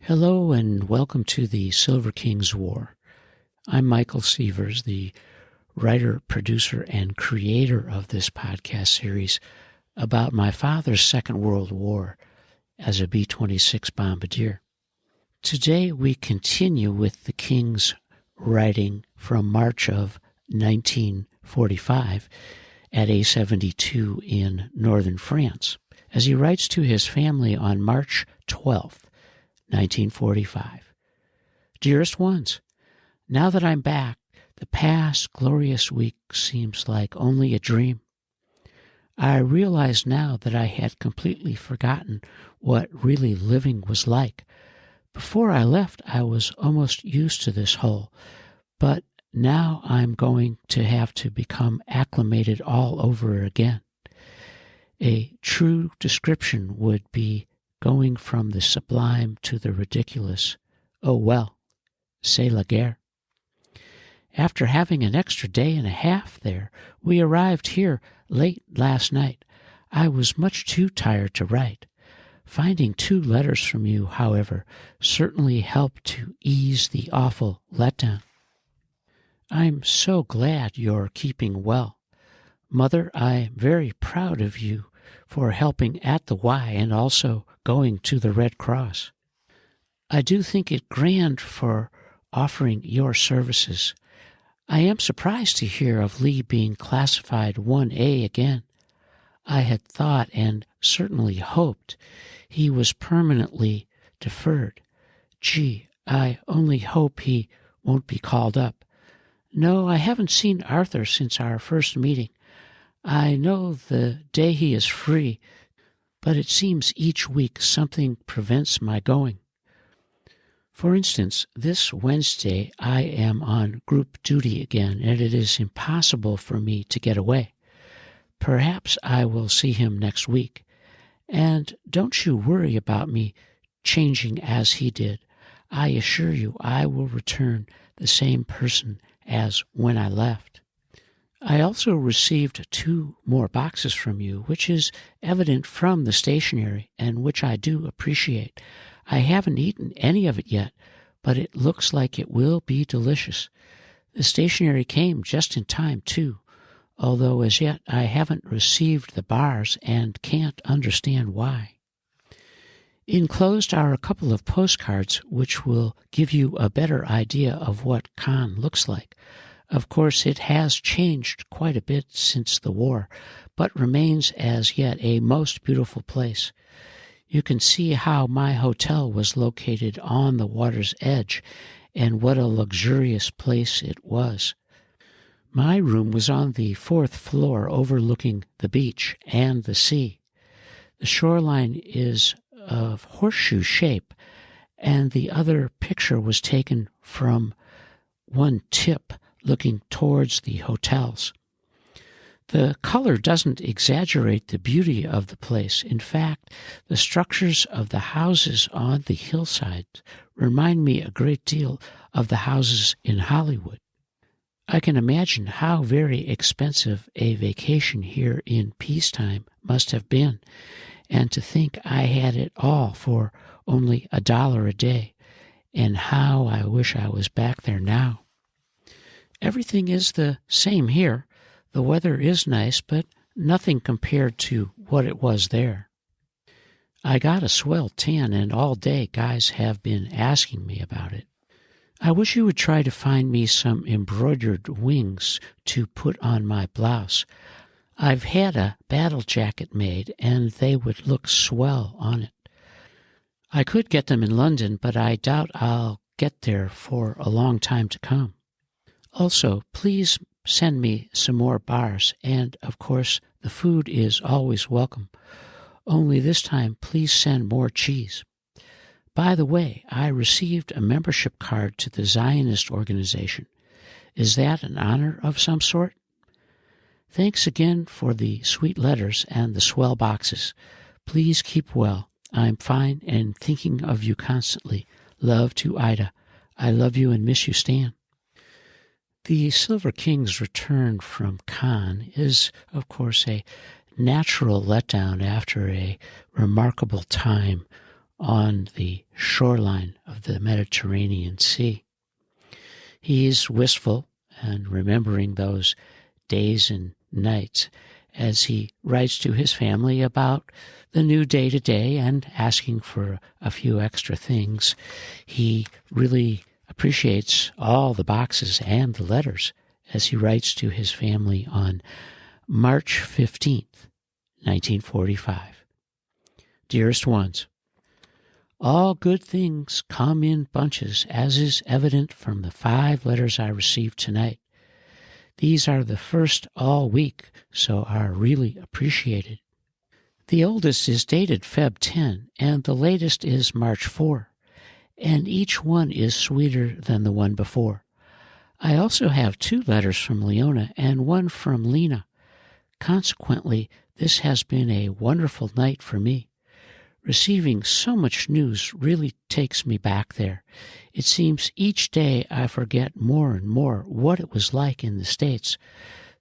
Hello and welcome to the Silver King's War. I'm Michael Sievers, the writer, producer, and creator of this podcast series about my father's Second World War as a B-26 bombardier. Today we continue with the King's writing from March of 1945 at A72 in northern France, as he writes to his family on March 12th, 1945. Dearest ones, now that I'm back, the past glorious week seems like only a dream. I realize now that I had completely forgotten what really living was like. Before I left, I was almost used to this hole, but now I'm going to have to become acclimated all over again. A true description would be going from the sublime to the ridiculous. Oh well, c'est la guerre. After having an extra day and a half there, we arrived here late last night. I was much too tired to write. Finding 2 letters from you, however, certainly helped to ease the awful letdown. I'm so glad you're keeping well. Mother, I'm very proud of you for helping at the Y and also going to the Red Cross. I do think it grand for offering your services. I am surprised to hear of Lee being classified 1A again. I had thought and certainly hoped he was permanently deferred. Gee, I only hope he won't be called up. No, I haven't seen Arthur since our first meeting. I know the day he is free, but it seems each week something prevents my going. For instance, this Wednesday I am on group duty again, and it is impossible for me to get away. Perhaps I will see him next week. And don't you worry about me changing as he did. I assure you I will return the same person as when I left. I also received 2 more boxes from you, which is evident from the stationery, and which I do appreciate. I haven't eaten any of it yet, but it looks like it will be delicious. The stationery came just in time, too, although as yet I haven't received the bars and can't understand why. Enclosed are a couple of postcards which will give you a better idea of what Cannes looks like. Of course, it has changed quite a bit since the war, but remains as yet a most beautiful place. You can see how my hotel was located on the water's edge, and what a luxurious place it was. My room was on the 4th floor overlooking the beach and the sea. The shoreline is of horseshoe shape, and the other picture was taken from one tip looking towards the hotels. The color doesn't exaggerate the beauty of the place. In fact, the structures of the houses on the hillside remind me a great deal of the houses in Hollywood. I can imagine how very expensive a vacation here in peacetime must have been, and to think I had it all for only $1 a day, and how I wish I was back there now. Everything is the same here. The weather is nice, but nothing compared to what it was there. I got a swell tan, and all day guys have been asking me about it. I wish you would try to find me some embroidered wings to put on my blouse. I've had a battle jacket made, and they would look swell on it. I could get them in London, but I doubt I'll get there for a long time to come. Also, please send me some more bars, and, of course, the food is always welcome. Only this time, please send more cheese. By the way, I received a membership card to the Zionist organization. Is that an honor of some sort? Thanks again for the sweet letters and the swell boxes. Please keep well. I'm fine and thinking of you constantly. Love to Ida. I love you and miss you, Stan. The Silver King's return from Cannes is, of course, a natural letdown after a remarkable time on the shoreline of the Mediterranean Sea. He's wistful and remembering those days and nights as he writes to his family about the new day-to-day and asking for a few extra things. He really appreciates all the boxes and the letters as he writes to his family on March 15th, 1945. Dearest ones, all good things come in bunches, as is evident from the 5 letters I received tonight. These are the first all week, so are really appreciated. The oldest is dated Feb 10, and the latest is March 4, and each one is sweeter than the one before. I also have 2 letters from Leona and 1 from Lena. Consequently, this has been a wonderful night for me. Receiving so much news really takes me back there. It seems each day I forget more and more what it was like in the States.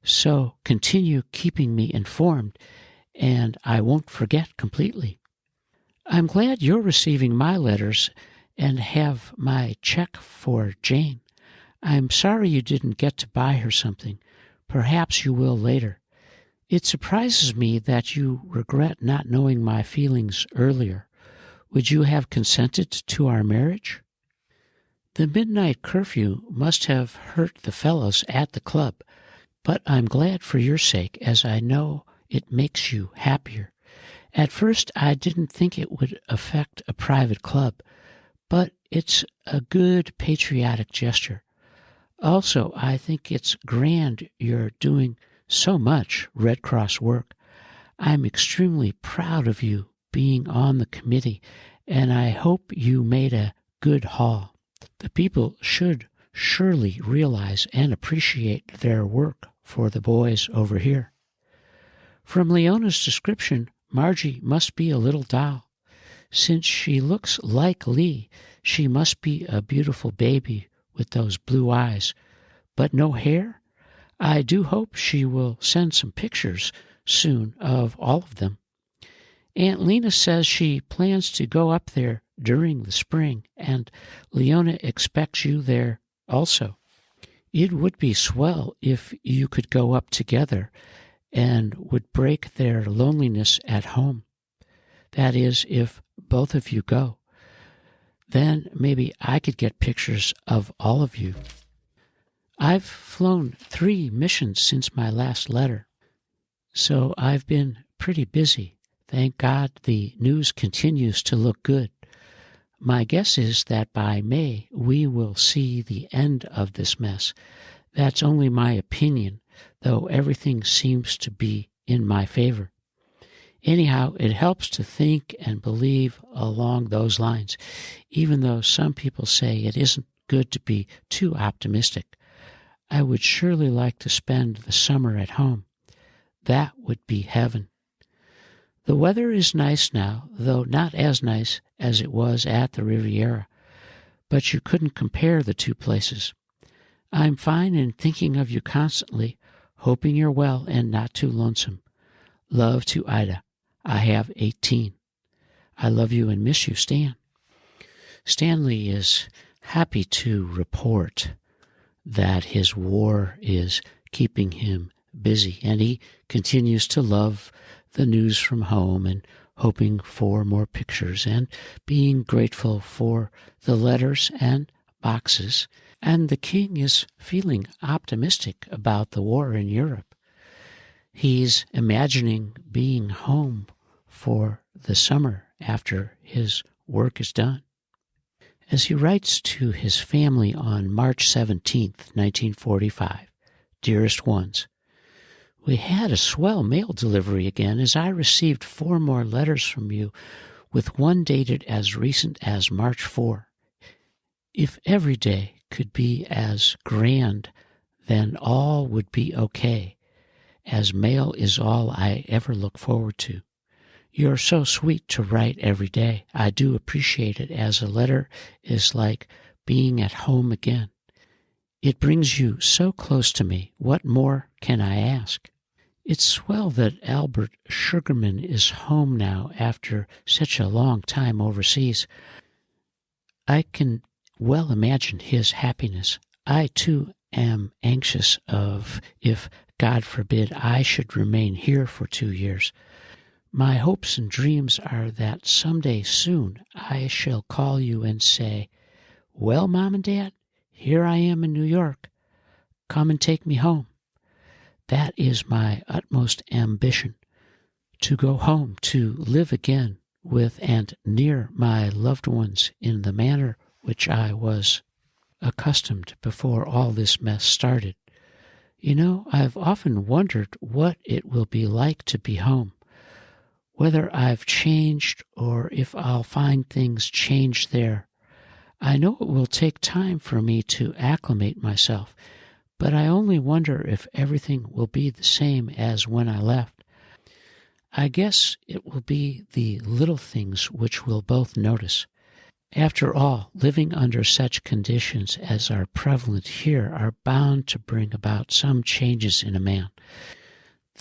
So continue keeping me informed, and I won't forget completely. I'm glad you're receiving my letters and have my check for Jane. I'm sorry you didn't get to buy her something. Perhaps you will later. It surprises me that you regret not knowing my feelings earlier. Would you have consented to our marriage? The midnight curfew must have hurt the fellows at the club, but I'm glad for your sake, as I know it makes you happier. At first, I didn't think it would affect a private club, but it's a good patriotic gesture. Also, I think it's grand you're doing so much Red Cross work. I'm extremely proud of you being on the committee, and I hope you made a good haul. The people should surely realize and appreciate their work for the boys over here. From Leona's description, Margie must be a little doll. Since she looks like Lee, she must be a beautiful baby with those blue eyes. But no hair? I do hope she will send some pictures soon of all of them. Aunt Lena says she plans to go up there during the spring, and Leona expects you there also. It would be swell if you could go up together and would break their loneliness at home. That is, if both of you go. Then maybe I could get pictures of all of you. I've flown 3 missions since my last letter, so I've been pretty busy. Thank God the news continues to look good. My guess is that by May we will see the end of this mess. That's only my opinion, though everything seems to be in my favor. Anyhow, it helps to think and believe along those lines, even though some people say it isn't good to be too optimistic. I would surely like to spend the summer at home. That would be heaven. The weather is nice now, though not as nice as it was at the Riviera, but you couldn't compare the 2 places. I'm fine and thinking of you constantly, hoping you're well and not too lonesome. Love to Ida. I have 18. I love you and miss you, Stan. Stanley is happy to report that his war is keeping him busy, and he continues to love the news from home and hoping for more pictures and being grateful for the letters and boxes. And the king is feeling optimistic about the war in Europe. He's imagining being home for the summer after his work is done. As he writes to his family on March 17th, 1945, Dearest ones, we had a swell mail delivery again, as I received 4 more letters from you, with one dated as recent as March 4. If every day could be as grand, then all would be okay, as mail is all I ever look forward to. You're so sweet to write every day. I do appreciate it, as a letter is like being at home again. It brings you so close to me. What more can I ask? It's swell that Albert Sugarman is home now after such a long time overseas. I can well imagine his happiness. I, too, am anxious if, God forbid, I should remain here for 2 years. My hopes and dreams are that someday soon I shall call you and say, "Well, Mom and Dad, here I am in New York. Come and take me home." That is my utmost ambition, to go home, to live again with and near my loved ones in the manner which I was accustomed before all this mess started. You know, I've often wondered what it will be like to be home, whether I've changed or if I'll find things changed there. I know it will take time for me to acclimate myself, but I only wonder if everything will be the same as when I left. I guess it will be the little things which we'll both notice. After all, living under such conditions as are prevalent here are bound to bring about some changes in a man.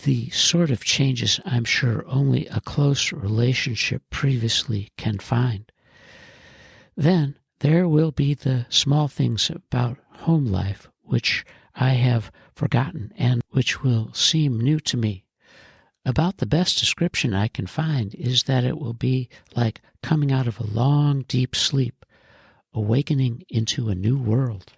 The sort of changes I'm sure only a close relationship previously can find. Then there will be the small things about home life which I have forgotten and which will seem new to me. About the best description I can find is that it will be like coming out of a long, deep sleep, awakening into a new world.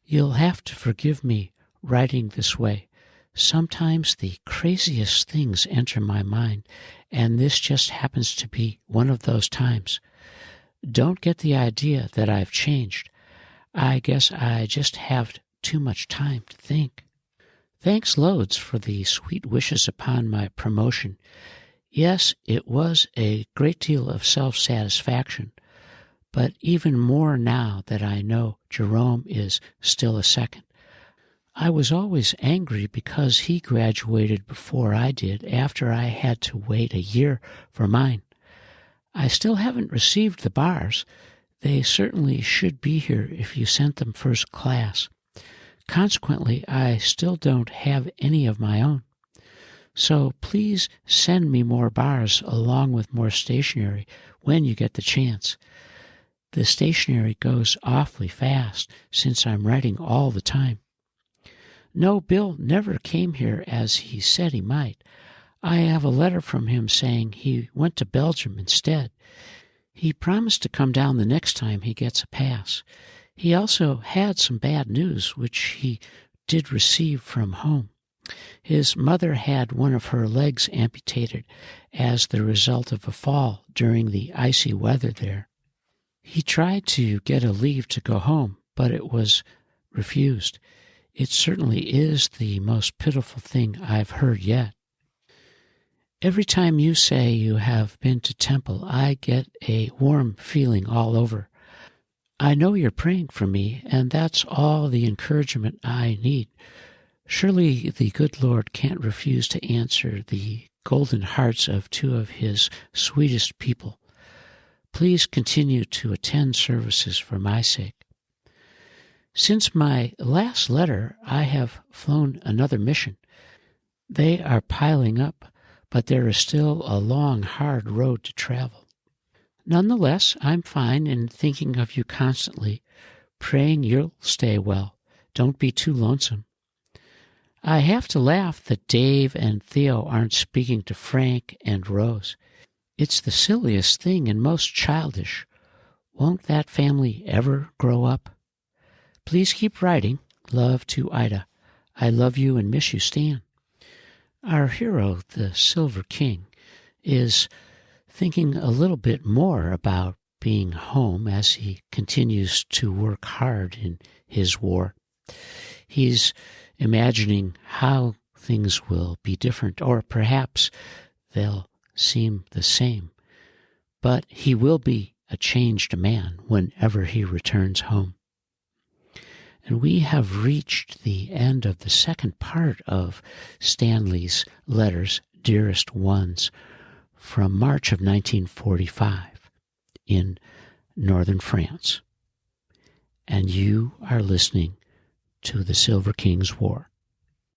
You'll have to forgive me writing this way. Sometimes the craziest things enter my mind, and this just happens to be one of those times. Don't get the idea that I've changed. I guess I just have too much time to think. Thanks loads for the sweet wishes upon my promotion. Yes, it was a great deal of self-satisfaction, but even more now that I know Jerome is still a second. I was always angry because he graduated before I did, after I had to wait a year for mine. I still haven't received the bars. They certainly should be here if you sent them first class. Consequently, I still don't have any of my own. So please send me more bars along with more stationery when you get the chance. The stationery goes awfully fast since I'm writing all the time. No, Bill never came here as he said he might. I have a letter from him saying he went to Belgium instead. He promised to come down the next time he gets a pass. He also had some bad news, which he did receive from home. His mother had one of her legs amputated as the result of a fall during the icy weather there. He tried to get a leave to go home, but it was refused. It certainly is the most pitiful thing I've heard yet. Every time you say you have been to temple, I get a warm feeling all over. I know you're praying for me, and that's all the encouragement I need. Surely the good Lord can't refuse to answer the golden hearts of two of his sweetest people. Please continue to attend services for my sake. Since my last letter, I have flown another mission. They are piling up, but there is still a long, hard road to travel. Nonetheless, I'm fine and thinking of you constantly, praying you'll stay well. Don't be too lonesome. I have to laugh that Dave and Theo aren't speaking to Frank and Rose. It's the silliest thing and most childish. Won't that family ever grow up? Please keep writing. Love to Ida. I love you and miss you, Stan. Our hero, the Silver King, is thinking a little bit more about being home as he continues to work hard in his war. He's imagining how things will be different, or perhaps they'll seem the same. But he will be a changed man whenever he returns home. And we have reached the end of the second part of Stanley's letters, Dearest Ones, from March of 1945 in northern France. And you are listening to the Silver King's War.